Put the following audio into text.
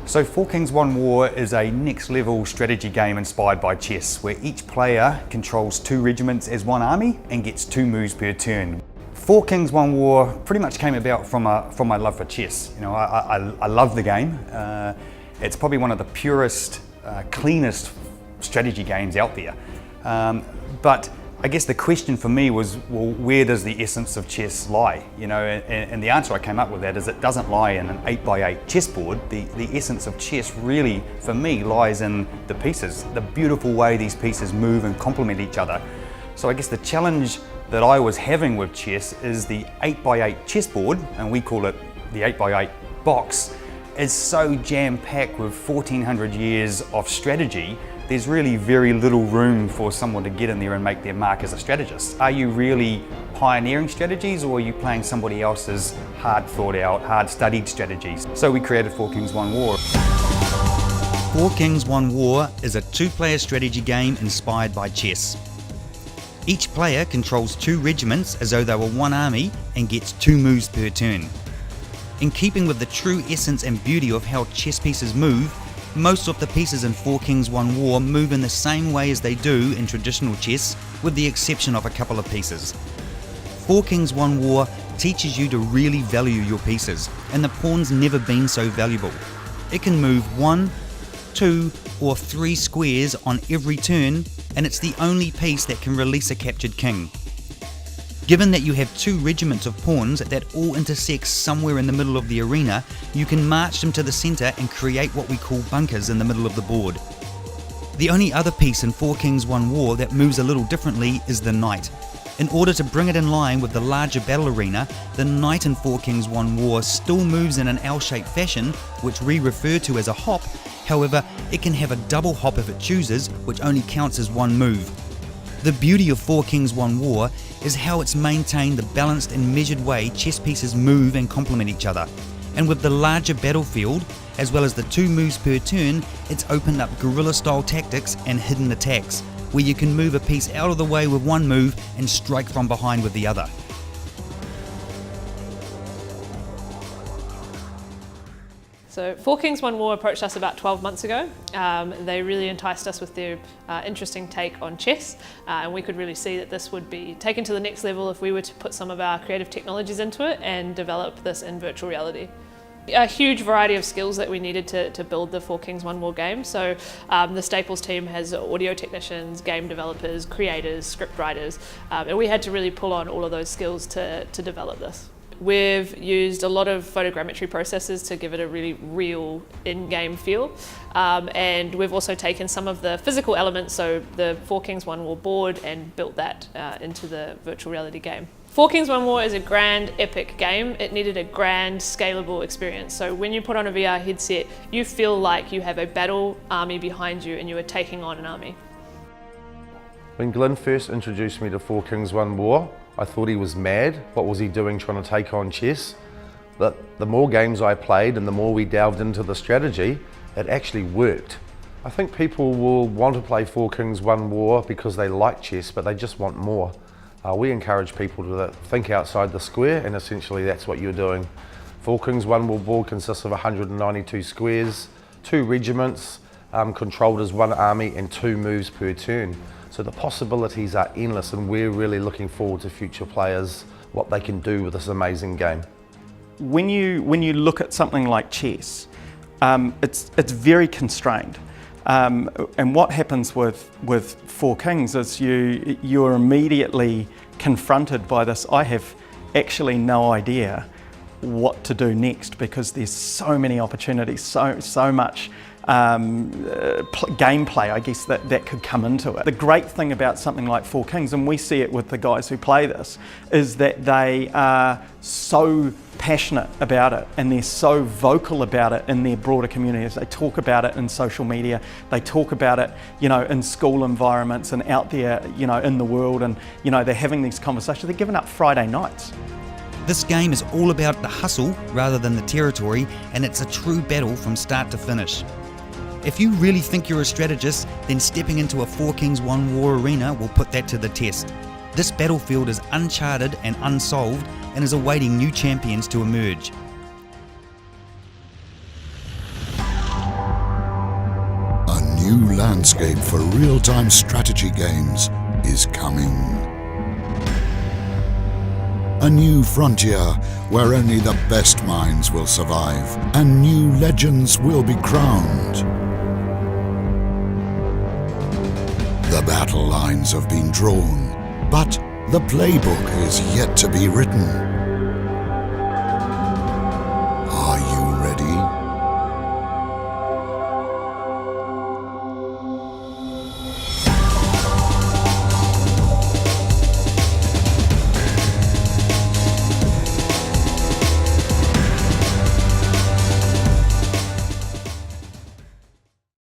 So Four Kings One War is a next level strategy game inspired by chess, where each player controls 2 regiments as one army and gets 2 moves per turn. Four Kings One War pretty much came about from my love for chess. You know, I love the game. It's probably one of the purest, cleanest strategy games out there. But I guess the question for me was, well, where does the essence of chess lie? You know, and the answer I came up with that is it doesn't lie in an 8x8 chessboard. The essence of chess really, for me, lies in the pieces, the beautiful way these pieces move and complement each other. So I guess the challenge that I was having with chess is the 8x8 chessboard, and we call it the 8x8 box, is so jam-packed with 1400 years of strategy. There's really very little room for someone to get in there and make their mark as a strategist. Are you really pioneering strategies, or are you playing somebody else's hard thought out, hard studied strategies? So we created Four Kings One War. Four Kings One War is a 2-player strategy game inspired by chess. Each player controls 2 regiments as though they were one army and gets 2 moves per turn. In keeping with the true essence and beauty of how chess pieces move, most of the pieces in Four Kings One War move in the same way as they do in traditional chess, with the exception of a couple of pieces. Four Kings One War teaches you to really value your pieces, and the pawn's never been so valuable. It can move 1, 2 or 3 squares on every turn, and it's the only piece that can release a captured king. Given that you have 2 regiments of pawns that all intersect somewhere in the middle of the arena, you can march them to the centre and create what we call bunkers in the middle of the board. The only other piece in Four Kings One War that moves a little differently is the knight. In order to bring it in line with the larger battle arena, the knight in Four Kings One War still moves in an L-shaped fashion, which we refer to as a hop. However, it can have a double hop if it chooses, which only counts as 1 move. The beauty of Four Kings One War is how it's maintained the balanced and measured way chess pieces move and complement each other. And with the larger battlefield, as well as the 2 moves per turn, it's opened up guerrilla-style tactics and hidden attacks, where you can move a piece out of the way with 1 move and strike from behind with the other. So Four Kings One War approached us about 12 months ago. They really enticed us with their interesting take on chess, and we could really see that this would be taken to the next level if we were to put some of our creative technologies into it and develop this in virtual reality. A huge variety of skills that we needed to build the Four Kings One War game. So the Staples team has audio technicians, game developers, creators, script writers, and we had to really pull on all of those skills to develop this. We've used a lot of photogrammetry processes to give it a really real in-game feel, and we've also taken some of the physical elements, so the Four Kings One War board, and built that into the virtual reality game. Four Kings One War is a grand, epic game. It needed a grand, scalable experience. So when you put on a VR headset, you feel like you have a battle army behind you and you are taking on an army. When Glenn first introduced me to Four Kings One War, I thought he was mad. What was he doing trying to take on chess? But the more games I played and the more we delved into the strategy, it actually worked. I think people will want to play Four Kings One War because they like chess, but they just want more. We encourage people to think outside the square, and essentially that's what you're doing. Four Kings One War board consists of 192 squares, 2 regiments, controlled as 1 army, and 2 moves per turn. So the possibilities are endless, and we're really looking forward to future players, what they can do with this amazing game. When you look at something like chess, it's very constrained. And what happens with Four Kings is you're immediately confronted by this, I have actually no idea what to do next, because there's so many opportunities, so much gameplay, I guess, that could come into it. The great thing about something like Four Kings, and we see it with the guys who play this, is that they are so passionate about it and they're so vocal about it in their broader communities. They talk about it in social media, they talk about it, you know, in school environments and out there, you know, in the world, and, you know, they're having these conversations. They're giving up Friday nights. This game is all about the hustle rather than the territory, and it's a true battle from start to finish. If you really think you're a strategist, then stepping into a Four Kings One War arena will put that to the test. This battlefield is uncharted and unsolved, and is awaiting new champions to emerge. new landscape for real-time strategy games is coming. A new frontier where only the best minds will survive and new legends will be crowned. The battle lines have been drawn, but the playbook is yet to be written.